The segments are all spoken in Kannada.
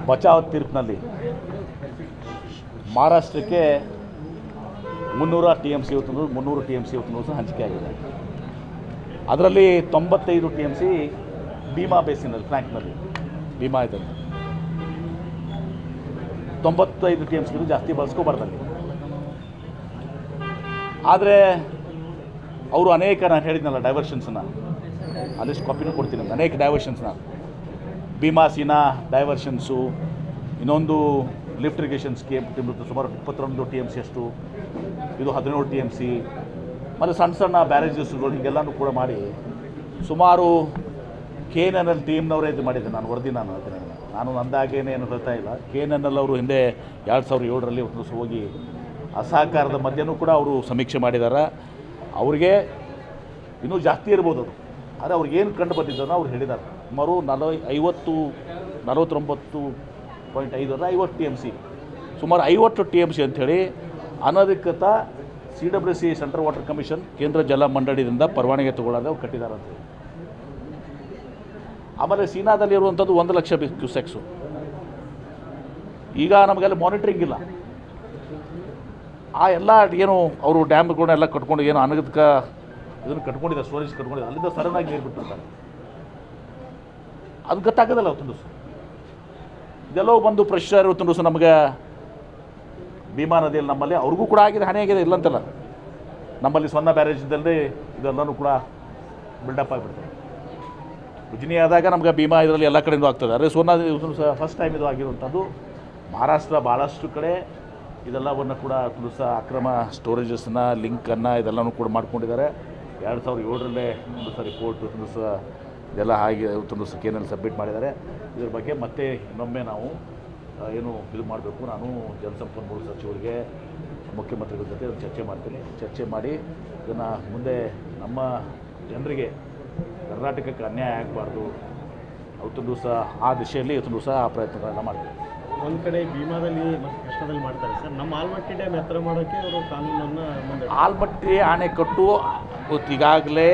ಬಚಾವ್ ತೀರ್ಪಿನಲ್ಲಿ ಮಹಾರಾಷ್ಟ್ರಕ್ಕೆ 300 TMC ಇವತ್ತು 300 TMC ಇವತ್ತು ಸಹ ಹಂಚಿಕೆ ಆಗಿದೆ. ಅದರಲ್ಲಿ 95 TMC ಭೀಮಾ ಬೇಸಿನಲ್ಲಿ ಫ್ಲ್ಯಾಂಕ್ನಲ್ಲಿ ಭೀಮಾ ಇದೆ. 95 TMC ಜಾಸ್ತಿ ಬಳಸ್ಕೋಬಾರ್ದಲ್ಲಿ. ಆದರೆ ಅವರು ಅನೇಕ, ನಾನು ಹೇಳಿದ್ನಲ್ಲ ಡೈವರ್ಷನ್ಸನ್ನ, ಅಲ್ಲಿಷ್ಟು ಕಾಪಿನೂ ಕೊಡ್ತೀನಿ, ಅನೇಕ ಡೈವರ್ಷನ್ಸ್ನ, ಭೀಮಾ ಸೀನಾ ಡೈವರ್ಷನ್ಸು, ಇನ್ನೊಂದು ಲಿಫ್ಟ್ ಇರಿಗೇಷನ್ ಸ್ಕೀಮ್ ಸುಮಾರು 22 TMC ಅಷ್ಟು, ಇದು 17 TMC, ಮತ್ತು ಸಣ್ಣ ಸಣ್ಣ ಬ್ಯಾರೇಜಸ್ಗಳು ಹೀಗೆಲ್ಲನೂ ಕೂಡ ಮಾಡಿ ಸುಮಾರು KNNL ಟೀಮ್ನವರೇ ಇದು ಮಾಡಿದ್ದೆ. ನಾನು ವರದಿ ನಾನು ಅಂದಾಗೇನೆ ಏನು ಹೇಳ್ತಾ ಇಲ್ಲ. KNNL ಅವರು ಹಿಂದೆ 2007ರಲ್ಲಿ ಹೋಗಿ ಅಸಹಕಾರದ ಮಧ್ಯನೂ ಕೂಡ ಅವರು ಸಮೀಕ್ಷೆ ಮಾಡಿದ್ದಾರೆ. ಅವ್ರಿಗೆ ಇನ್ನೂ ಜಾಸ್ತಿ ಇರ್ಬೋದು ಅದು, ಆದರೆ ಅವ್ರಿಗೇನು ಕಂಡು ಬಂದಿದ್ದನ್ನು ಅವ್ರು ಹೇಳಿದ್ದಾರೆ. ಸುಮಾರು 49.5 TMC, ಸುಮಾರು 50 TMC ಅಂಥೇಳಿ ಅನಧಿಕೃತ CWC ಸೆಂಟ್ರಲ್ ವಾಟರ್ ಕಮಿಷನ್ ಕೇಂದ್ರ ಜಲ ಮಂಡಳಿಯಿಂದ ಪರವಾನಗಿ ತಗೊಳ್ಳೋದು ಅವ್ರು ಕಟ್ಟಿದಾರಂತೆ. ಆಮೇಲೆ ಸೀನಾದಲ್ಲಿ ಇರುವಂಥದ್ದು 1 ಲಕ್ಷ ಕ್ಯೂಸೆಕ್ಸು. ಈಗ ನಮಗೆಲ್ಲ ಮಾನಿಟ್ರಿಂಗ್ ಇಲ್ಲ. ಆ ಎಲ್ಲ ಏನು ಅವರು ಡ್ಯಾಮ್ಗಳನ್ನೆಲ್ಲ ಕಟ್ಕೊಂಡು ಏನು ಅನಧಿಕೃತ ಇದನ್ನು ಕಟ್ಕೊಂಡಿದ್ದಾರೆ, ಸ್ಟೋರೇಜ್ ಕಟ್ಕೊಂಡಿದ್ದಾರೆ, ಅಲ್ಲಿಂದ ಸಡನ್ನಾಗಿ ನೀರು ಬಿಟ್ಟಿರ್ತಾರೆ. ಅದು ಗೊತ್ತಾಗೋದಲ್ಲ ಅವತ್ತೊಂದು ದಿವಸ. ಇದೆಲ್ಲೋ ಬಂದು ಪ್ರೆಷರ್ ಇವತ್ತೊಂದು ದಿವಸ ನಮಗೆ ಭೀಮಾ ನದಿಯಲ್ಲಿ ನಮ್ಮಲ್ಲಿ ಅವ್ರಿಗೂ ಕೂಡ ಆಗಿದೆ, ಹಾನಿ ಆಗಿದೆ, ಇಲ್ಲಂತಲ್ಲ. ನಮ್ಮಲ್ಲಿ ಸೊನ್ನ ಬ್ಯಾರೇಜ್ದಲ್ಲಿ ಇದೆಲ್ಲನೂ ಕೂಡ ಬಿಲ್ಡಪ್ ಆಗಿಬಿಡ್ತದೆ. ಉಜ್ನಿ ಆದಾಗ ನಮ್ಗೆ ಭೀಮಾ ಇದರಲ್ಲಿ ಎಲ್ಲ ಕಡೆಯಿಂದ ಆಗ್ತದೆ. ಆದರೆ ಸೋನಾ ಫಸ್ಟ್ ಟೈಮ್ ಇದು ಆಗಿರುವಂಥದ್ದು. ಮಹಾರಾಷ್ಟ್ರ ಭಾಳಷ್ಟು ಕಡೆ ಇದೆಲ್ಲವನ್ನು ಕೂಡ ಒಂದು ಸಹ ಅಕ್ರಮ ಸ್ಟೋರೇಜಸ್ನ ಲಿಂಕನ್ನು ಇದೆಲ್ಲನೂ ಕೂಡ ಮಾಡ್ಕೊಂಡಿದ್ದಾರೆ. 2007ರಲ್ಲೇ ಒಂದು ಸಹ ರಿಪೋರ್ಟ್ ಒಂದು ಸಹ ಇದೆಲ್ಲ ಹಾಗೆ ಒಂದು ಸಹ KNNL ಸಬ್ಮಿಟ್ ಮಾಡಿದ್ದಾರೆ. ಇದ್ರ ಬಗ್ಗೆ ಮತ್ತೆ ಇನ್ನೊಮ್ಮೆ ನಾವು ಏನು ಇದು ಮಾಡಬೇಕು, ನಾನು ಜಲಸಂಪನ್ಮೂಲ ಸಚಿವರಿಗೆ ಮುಖ್ಯಮಂತ್ರಿಗಳ ಜೊತೆ ಚರ್ಚೆ ಮಾಡ್ತೀನಿ. ಚರ್ಚೆ ಮಾಡಿ ಇದನ್ನು ಮುಂದೆ ನಮ್ಮ ಜನರಿಗೆ, ಕರ್ನಾಟಕಕ್ಕೆ ಅನ್ಯಾಯ ಆಗಬಾರ್ದು, ಅವತ್ತೊಂದು ದಿವಸ ಆ ದಿಶೆಯಲ್ಲಿ ಇವತ್ತೊಂದು ದಿವಸ ಆ ಪ್ರಯತ್ನಗಳನ್ನ ಮಾಡ್ತೀವಿ. ಒಂದು ಕಡೆ ಭೀಮಾದಲ್ಲಿ ಮತ್ತು ಕೃಷ್ಣದಲ್ಲಿ ಮಾಡ್ತಾರೆ ಸರ್. ನಮ್ಮ ಆಲ್ಮಟ್ಟಿ ಡ್ಯಾಮ್ ಎತ್ತರ ಮಾಡೋಕ್ಕೆ ಅವರು ಕಾನೂನನ್ನು ಮುಂದೆ, ಆಲ್ಮಟ್ಟಿ ಅಣೆಕಟ್ಟು ಈಗಾಗಲೇ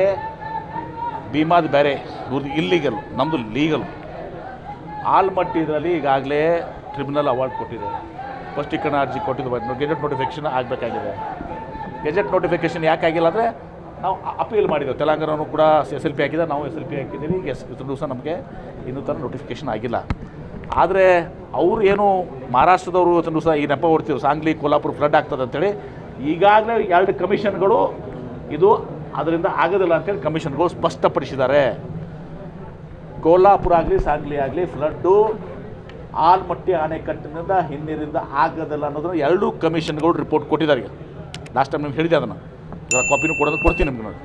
ಭೀಮಾದ ಬೇರೆ, ಇವ್ರದ್ದು ಇಲ್ಲಿಗಲ್, ನಮ್ಮದು ಲೀಗಲ್. ಆಲ್ಮಟ್ಟಿ ಇದರಲ್ಲಿ ಈಗಾಗಲೇ ಟ್ರಿಬ್ಯುನಲ್ ಅವಾರ್ಡ್ ಕೊಟ್ಟಿದೆ. ಸ್ಪಷ್ಟೀಕರಣ ಅರ್ಜಿ ಕೊಟ್ಟಿದ್ದು, ಗೆಜೆಟ್ ನೋಟಿಫಿಕೇಷನ್ ಆಗಬೇಕಾಗಿದೆ. ಗೆಜೆಟ್ ನೋಟಿಫಿಕೇಷನ್ ಯಾಕಾಗಿಲ್ಲ ಅಂದರೆ ನಾವು ಅಪೀಲ್ ಮಾಡಿದ್ದೇವೆ. ತೆಲಂಗಾಣನೂ ಕೂಡ SLP ಹಾಕಿದೆ, ನಾವು SLP ಹಾಕಿದ್ದೀವಿ. ಈಗ ಇಷ್ಟು ದಿವಸ ನಮಗೆ ಇನ್ನೂ ಥರ ನೋಟಿಫಿಕೇಷನ್ ಆಗಿಲ್ಲ. ಆದರೆ ಅವರು ಏನು ಮಹಾರಾಷ್ಟ್ರದವರು ಇವತ್ತು ದಿವಸ ಈ ನೆಪ ಹೊಡ್ತಿದ್ರು, ಸಾಂಗ್ಲಿ ಕೋಲ್ಹಾಪುರ ಫ್ಲಡ್ ಆಗ್ತದೆ ಅಂತೇಳಿ. ಈಗಾಗಲೇ 2 ಕಮಿಷನ್ಗಳು ಇದು ಅದರಿಂದ ಆಗೋದಿಲ್ಲ ಅಂತೇಳಿ ಕಮಿಷನ್ಗಳು ಸ್ಪಷ್ಟಪಡಿಸಿದ್ದಾರೆ. ಕೋಲ್ಹಾಪುರ ಆಗಲಿ ಸಾಂಗ್ಲಿ ಆಗಲಿ ಫ್ಲಡ್ಡು ಆಲ್ಮಟ್ಟಿ ಅಣೆಕಟ್ಟಿನಿಂದ ಹಿನ್ನೀರಿಂದ ಆಗೋದಿಲ್ಲ ಅನ್ನೋದನ್ನು 2 ಕಮಿಷನ್ಗಳು ರಿಪೋರ್ಟ್ ಕೊಟ್ಟಿದ್ದಾರೆ. ಈಗ ಲಾಸ್ಟ್ ಟೈಮ್ ನಿಮ್ಗೆ ಹೇಳಿದೆ, ಅದನ್ನು ಇದರ ಕಾಪಿನೂ ಕೊಡ್ತೀನಿ ನಿಮ್ಗೆ. ನೋಡಿ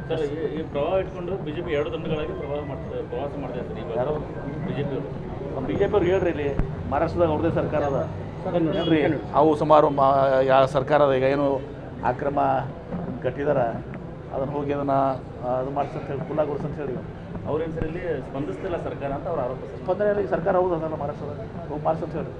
ಸರ್, ಈ ಪ್ರವಾಹ ಇಟ್ಕೊಂಡು BJP 2 ತಂಡಗಳಾಗಿ ಪ್ರವಾಸ ಮಾಡ್ತಾ ಇದ್ದಾರೆ. ಯಾರು BJP BJP ಹೇಳ್ರಿ, ಇಲ್ಲಿ ಮಹಾರಾಷ್ಟ್ರದಾಗ ಅವ್ರದ್ದೇ ಸರ್ಕಾರ ಅದ ಏನ್ರಿ. ಅವು ಸುಮಾರು ಯಾವ ಸರ್ಕಾರದ ಈಗ ಏನು ಅಕ್ರಮ ಕಟ್ಟಿದಾರ ಅದನ್ನು ಹೋಗಿ ಅದನ್ನು ಅದು ಮಾಡಿಸಂತ ಹೇಳಿ ಕುಲ್ಲಾಗೊಳಿಸಂತ ಹೇಳಿ ಅವ್ರ ಹೆಸರಲ್ಲಿ ಸ್ಪಂದಿಸ್ತಿಲ್ಲ ಸರ್ಕಾರ ಅಂತ ಅವ್ರ ಆರೋಪ. ಸ್ಪಂದನೆಯಲ್ಲಿ ಸರ್ಕಾರ ಹೌದು ಅದಲ್ಲ ಮಹಾರಾಷ್ಟ್ರದಾಗ ಹೋಗಿ ಮಾಡಿಸಂತ ಹೇಳಿ.